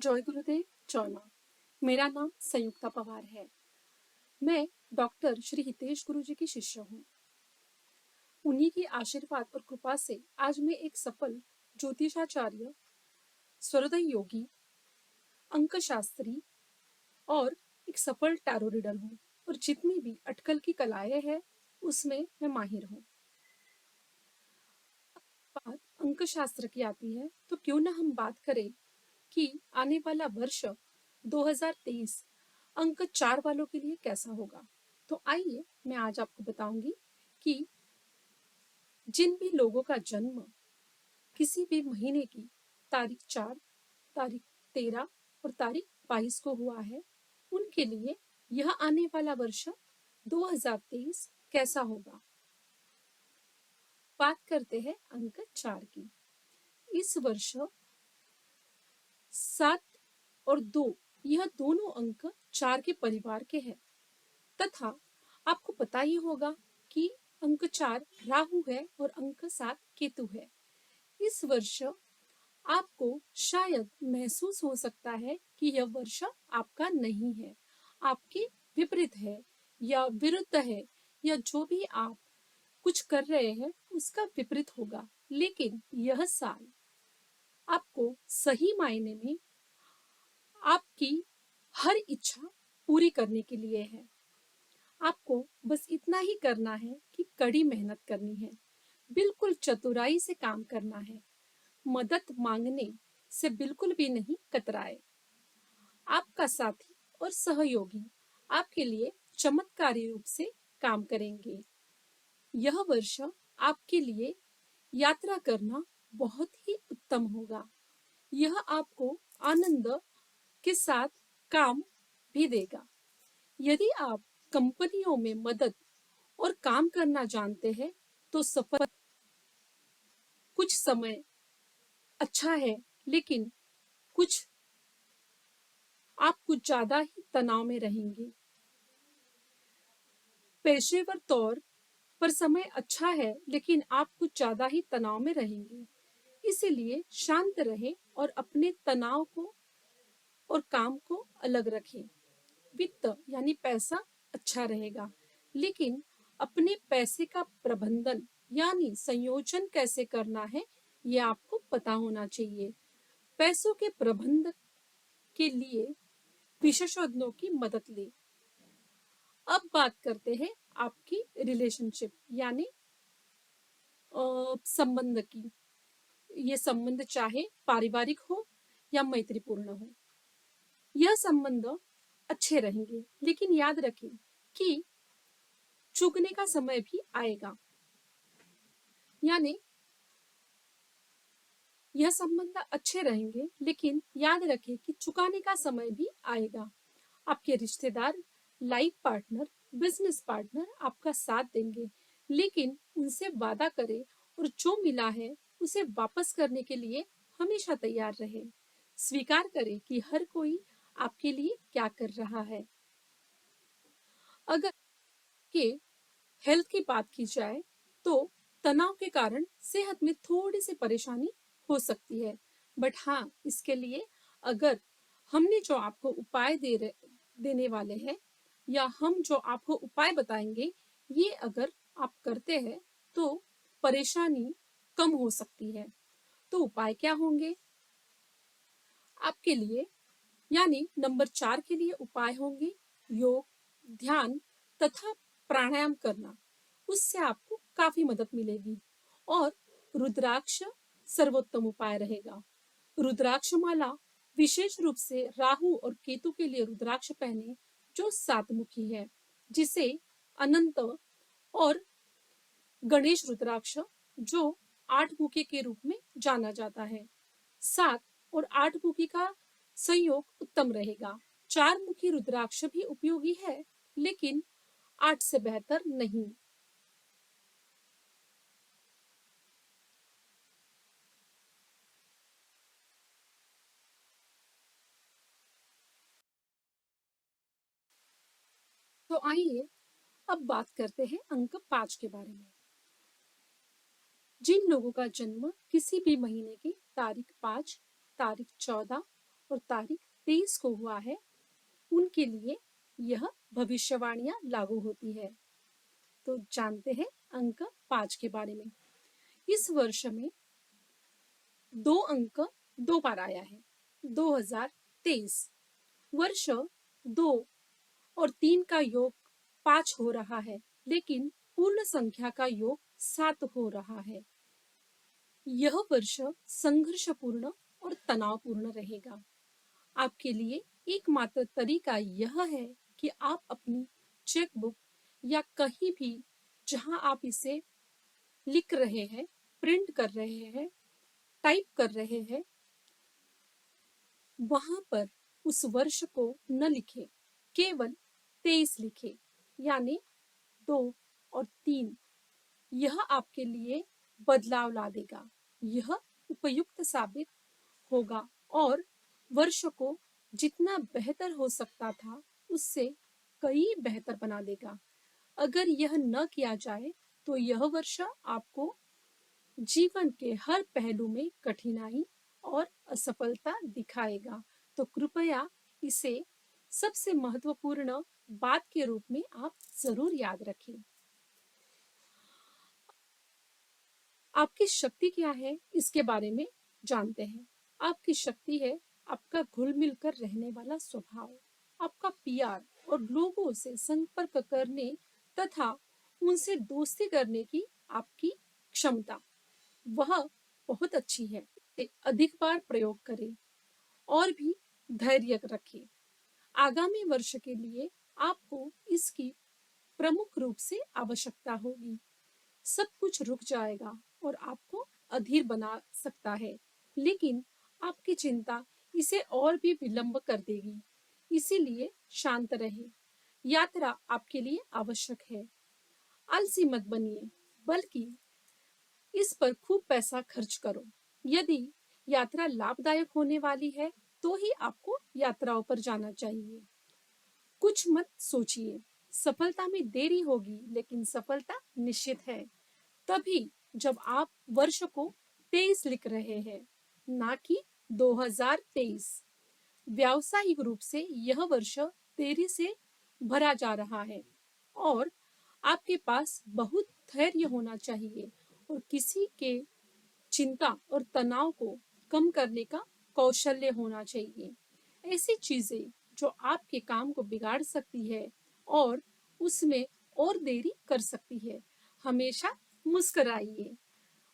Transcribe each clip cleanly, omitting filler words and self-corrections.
जय गुरुदेव जय माँ। मेरा नाम संयुक्ता पवार है। मैं डॉक्टर श्री हितेश गुरु जी की शिष्य हूँ। उन्हीं की आशीर्वाद और कृपा से आज मैं एक सफल ज्योतिषाचार्य, स्वरोदय योगी, अंक शास्त्री और एक सफल टैरो रीडर हूँ। और जितनी भी अटकल की कलाएं हैं उसमें मैं माहिर हूँ। बात अंक शास्त्र की आती है तो क्यों ना हम बात करें कि आने वाला वर्ष 2023 अंक 4 वालों के लिए कैसा होगा। तो आइए मैं आज आपको बताऊंगी कि जिन भी लोगों का जन्म किसी भी महीने की तारीख 4, तारीख 13 और तारीख 22 को हुआ है, उनके लिए यह आने वाला वर्ष 2023 कैसा होगा। बात करते हैं अंक 4 की। इस वर्ष 7 और 2 यह दोनों अंक 4 के परिवार के हैं तथा आपको पता ही होगा कि अंक 4 राहु है और अंक 7 केतु है। इस वर्ष आपको शायद महसूस हो सकता है कि यह वर्ष आपका नहीं है, आपके विपरीत है या विरुद्ध है, या जो भी आप कुछ कर रहे हैं उसका विपरीत होगा। लेकिन यह साल आपको सही मायने में आपकी हर इच्छा पूरी करने के लिए है। आपको बस इतना ही करना है कि कड़ी मेहनत करनी है, बिल्कुल चतुराई से काम करना है, मदद मांगने से बिल्कुल भी नहीं कतराए। आपका साथी और सहयोगी आपके लिए चमत्कारी रूप से काम करेंगे। यह वर्ष आपके लिए यात्रा करना बहुत ही उत्तम होगा। यह आपको आनंद के साथ काम भी देगा। यदि आप कंपनियों में मदद और काम करना जानते हैं तो सफर कुछ समय अच्छा है, लेकिन कुछ आप कुछ ज्यादा ही तनाव में रहेंगे। पेशेवर तौर पर समय अच्छा है, लेकिन आप कुछ ज्यादा ही तनाव में रहेंगे। इसीलिए शांत रहें और अपने तनाव को और काम को अलग रखें। वित्त यानी पैसा अच्छा रहेगा, लेकिन अपने पैसे का प्रबंधन यानी संयोजन कैसे करना है ये आपको पता होना चाहिए। पैसों के प्रबंधन के लिए विशेषज्ञों की मदद लें। अब बात करते हैं आपकी रिलेशनशिप यानी संबंध की। ये संबंध चाहे पारिवारिक हो या मैत्रीपूर्ण हो, यह संबंध अच्छे रहेंगे। लेकिन याद रखें कि चूकने का समय भी आएगा, यानी यह संबंध अच्छे रहेंगे, लेकिन याद रखें कि चुकाने का समय भी आएगा। आपके रिश्तेदार, लाइफ पार्टनर, बिजनेस पार्टनर आपका साथ देंगे, लेकिन उनसे वादा करें और जो मिला है उसे वापस करने के लिए हमेशा तैयार रहें। स्वीकार करें कि हर कोई आपके लिए क्या कर रहा है। अगर के हेल्थ की बात की जाए तो तनाव के कारण सेहत में थोड़ी सी परेशानी हो सकती है, बट हाँ, इसके लिए अगर हमने जो आपको उपाय देने वाले हैं या हम जो आपको उपाय बताएंगे, ये अगर आप करते हैं तो परेशानी कम हो सकती है। तो उपाय क्या होंगे आपके लिए? यानी नंबर 4 के लिए उपाय होंगे योग, ध्यान तथा प्राणायाम करना। उससे आपको काफी मदद मिलेगी। और रुद्राक्ष सर्वोत्तम उपाय रहेगा। रुद्राक्ष माला विशेष रूप से राहु और केतु के लिए रुद्राक्ष पहने जो 7 मुखी है, जिसे अनंत, और गणेश रुद्राक्ष जो 8 मुखी के रूप में जाना जाता है। 7 और 8 मुखी का संयोग उत्तम रहेगा। 4 मुखी रुद्राक्ष भी उपयोगी है, लेकिन 8 से बेहतर नहीं। तो आइए अब बात करते हैं अंक 5 के बारे में। जिन लोगों का जन्म किसी भी महीने की तारीख 5, तारीख 14 और तारीख 23 को हुआ है, उनके लिए यह भविष्यवाणियां लागू होती है। तो जानते हैं अंक 5 के बारे में। इस वर्ष में 2 अंक 2 बार आया है। 2023 वर्ष 2 और 3 का योग 5 हो रहा है, लेकिन पूर्ण संख्या का योग 7 हो रहा है। यह वर्ष संघर्षपूर्ण और तनावपूर्ण रहेगा। आपके लिए एकमात्र तरीका यह है कि आप अपनी चेकबुक या कहीं भी जहां आप इसे लिख रहे हैं, प्रिंट कर रहे हैं, टाइप कर रहे हैं, वहां पर उस वर्ष को न लिखें, केवल 23 लिखें, यानी 2 और 3। यह आपके लिए बदलाव ला देगा। यह उपयुक्त साबित होगा और वर्ष को जितना बेहतर हो सकता था उससे कई बेहतर बना देगा। अगर यह न किया जाए तो यह वर्ष आपको जीवन के हर पहलू में कठिनाई और असफलता दिखाएगा। तो कृपया इसे सबसे महत्वपूर्ण बात के रूप में आप जरूर याद रखें। आपकी शक्ति क्या है, इसके बारे में जानते हैं। आपकी शक्ति है आपका घुल मिल कर रहने वाला स्वभाव, आपका प्यार और लोगों से संपर्क करने तथा उनसे दोस्ती करने की आपकी क्षमता, वह बहुत अच्छी है। अधिक बार प्रयोग करें और भी धैर्य रखें। आगामी वर्ष के लिए आपको इसकी प्रमुख रूप से आवश्यकता होगी। सब कुछ रुक जाएगा और आपको अधीर बना सकता है, लेकिन आपकी चिंता इसे और भी विलंब कर देगी। इसीलिए शांत रहें। यात्रा आपके लिए आवश्यक है। आलसी मत बनिए, बल्कि इस पर खूब पैसा खर्च करो। यदि यात्रा लाभदायक होने वाली है तो ही आपको यात्राओं पर जाना चाहिए। कुछ मत सोचिए, सफलता में देरी होगी, लेकिन सफलता निश्चित है। तभी जब आप वर्ष को 23 लिख रहे हैं, ना कि 2023। व्यावसायिक रूप से यह वर्ष देरी से भरा जा रहा है और आपके पास बहुत धैर्य होना चाहिए और किसी के चिंता और तनाव को कम करने का कौशल्य होना चाहिए। ऐसी चीजें जो आपके काम को बिगाड़ सकती है और उसमें और देरी कर सकती है। हमेशा मुस्कुराइए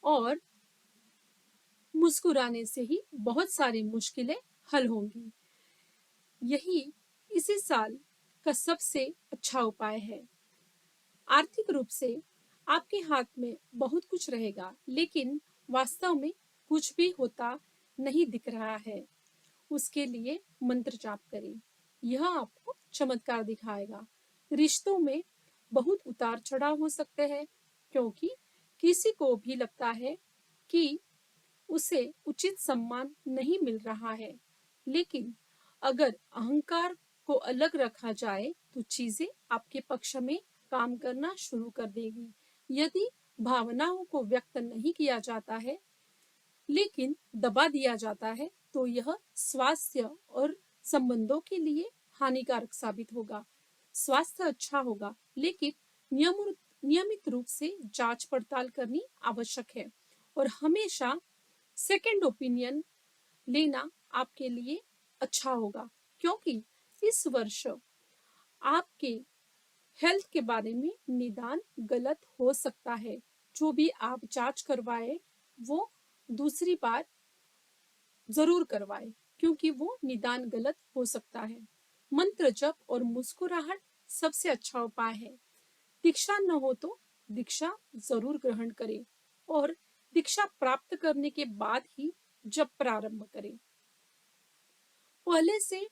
और मुस्कुराने से ही बहुत सारी मुश्किलें हल होंगी। यही इसी साल का सबसे अच्छा उपाय है। आर्थिक रूप से आपके हाथ में बहुत कुछ रहेगा, लेकिन वास्तव में कुछ भी होता नहीं दिख रहा है। उसके लिए मंत्र जाप करें, यह आपको चमत्कार दिखाएगा। रिश्तों में बहुत उतार चढ़ाव हो सकते हैं, क्योंकि किसी को भी लगता है कि उसे उचित सम्मान नहीं मिल रहा है। लेकिन अगर अहंकार को अलग रखा जाए तो चीजें आपके पक्ष में काम करना शुरू कर देगी। यदि भावनाओं को व्यक्त नहीं किया जाता है, लेकिन दबा दिया जाता है, तो यह स्वास्थ्य और संबंधों के लिए हानिकारक साबित होगा। स्वास्थ्य अच्छा होगा, लेकिन नियमित रूप से जांच पड़ताल करनी आवश्यक है और हमेशा सेकंड ओपिनियन लेना आपके लिए अच्छा होगा, क्योंकि इस वर्ष आपके हेल्थ के बारे में निदान गलत हो सकता है। जो भी आप जांच करवाए वो दूसरी बार जरूर करवाए, क्योंकि वो निदान गलत हो सकता है। मंत्र जप और मुस्कुराहट सबसे अच्छा उपाय है। दीक्षा न हो तो दीक्षा जरूर ग्रहण करें और दीक्षा प्राप्त करने के बाद ही जप प्रारंभ करें। पहले से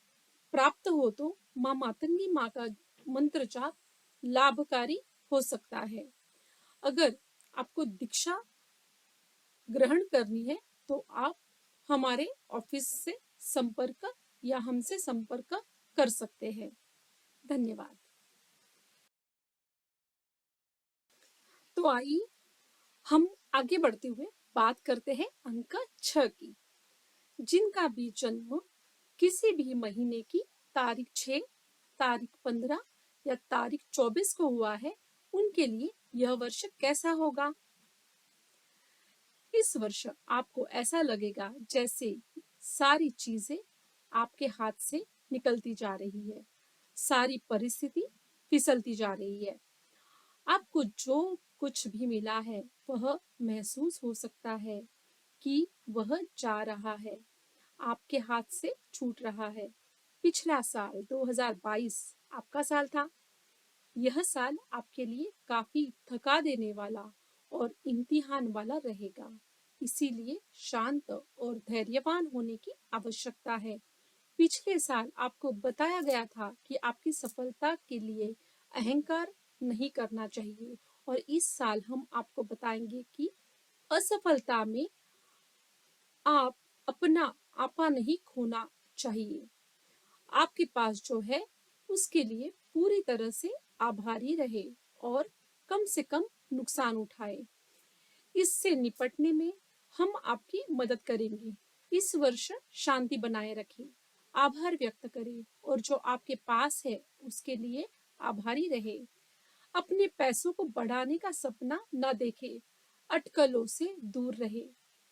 प्राप्त हो तो माँ मातंगी माँ का मंत्र जाप लाभकारी हो सकता है। अगर आपको दीक्षा ग्रहण करनी है तो आप हमारे ऑफिस से संपर्क या हमसे संपर्क कर सकते हैं। धन्यवाद। तो आइए हम आगे बढ़ते हुए बात करते हैं अंक 6 की। जिनका भी जन्म किसी भी महीने की तारीख 6, तारीख 15 या तारीख 24 को हुआ है, उनके लिए यह वर्ष कैसा होगा? इस वर्ष आपको ऐसा लगेगा जैसे सारी चीजें आपके हाथ से निकलती जा रही है, सारी परिस्थिति फिसलती जा रही है। आपको जो कुछ भी मिला है वह महसूस हो सकता है कि वह जा रहा है, आपके हाथ से छूट रहा है। पिछला साल 2022 आपका साल था। यह साल आपके लिए काफी थका देने वाला और इम्तिहान वाला रहेगा। इसीलिए शांत और धैर्यवान होने की आवश्यकता है। पिछले साल आपको बताया गया था कि आपकी सफलता के लिए अहंकार नहीं करना चाहिए, और इस साल हम आपको बताएंगे कि असफलता में आप अपना आपा नहीं खोना चाहिए। आपके पास जो है उसके लिए पूरी तरह से आभारी रहे और कम से कम नुकसान उठाए। इससे निपटने में हम आपकी मदद करेंगे। इस वर्ष शांति बनाए रखें, आभार व्यक्त करें और जो आपके पास है उसके लिए आभारी रहे। अपने पैसों को बढ़ाने का सपना न देखें, अटकलों से दूर रहे।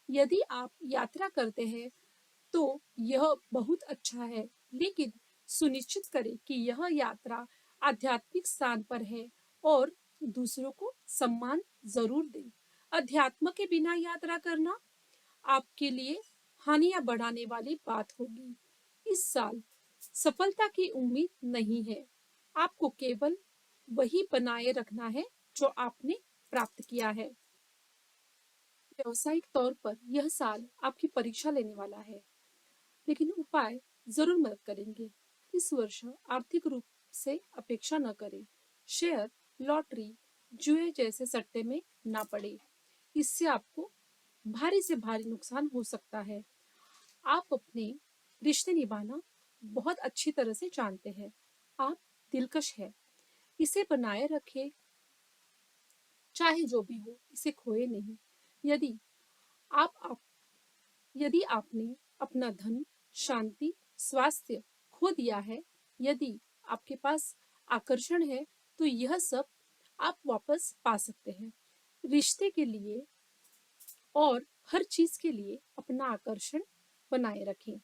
यदि आप यात्रा करते हैं तो यह बहुत अच्छा है, लेकिन सुनिश्चित करें कि यह यात्रा आध्यात्मिक स्थान पर है और दूसरों को सम्मान जरूर दें। अध्यात्म के बिना यात्रा करना आपके लिए हानियां बढ़ाने वाली बात होगी। इस साल सफलता की उम्मीद नहीं है, आपको केवल वही बनाए रखना है जो आपने प्राप्त किया है। व्यवसायिक तौर पर यह साल आपकी परीक्षा लेने वाला है, लेकिन उपाय जरूर मदद करेंगे। इस वर्ष आर्थिक रूप से अपेक्षा न करें। शेयर, लॉटरी, जुए जैसे सट्टे में ना पड़े। इससे आपको भारी से भारी नुकसान हो सकता है। आप अपने रिश्ते निभाना बहुत अच्छी तरह से जानते हैं। आप दिलकश है, इसे बनाए रखें। चाहे जो भी हो, इसे खोए नहीं। यदि आप यदि आपने अपना धन, शांति, स्वास्थ्य खो दिया है, यदि आपके पास आकर्षण है, तो यह सब आप वापस पा सकते हैं। रिश्ते के लिए और हर चीज के लिए अपना आकर्षण बनाए रखें।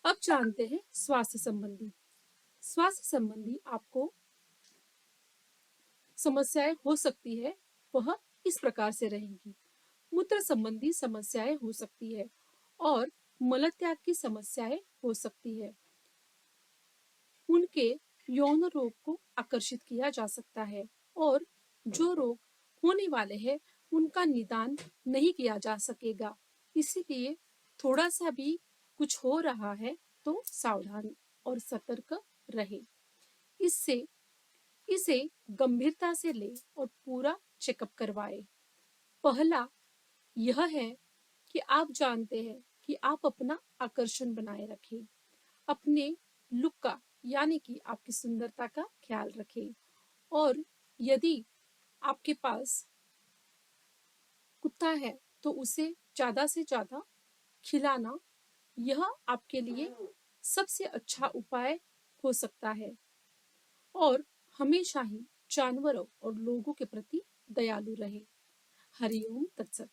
अब जानते हैं स्वास्थ्य संबंधी। स्वास्थ्य संबंधी आपको समस्याएं हो सकती है, वह इस प्रकार से रहेंगी। मूत्र संबंधी समस्याएं हो सकती है और मलत्याग की समस्याएं हो सकती है। उनके यौन रोग को आकर्षित किया जा सकता है, और जो रोग होने वाले हैं उनका निदान नहीं किया जा सकेगा। इसीलिए थोड़ा सा भी कुछ हो रहा है तो सावधान और सतर्क रहे। इससे इसे गंभीरता से ले और पूरा चेकअप करवाए। पहला यह है कि आप जानते हैं कि आप अपना आकर्षण बनाए रखें, अपने लुक का यानी कि आपकी सुंदरता का ख्याल रखें। और यदि आपके पास कुत्ता है तो उसे ज्यादा से ज्यादा खिलाना, यह आपके लिए सबसे अच्छा उपाय हो सकता है। और हमेशा ही जानवरों और लोगों के प्रति दयालु रहे। हरिओम तत्सत।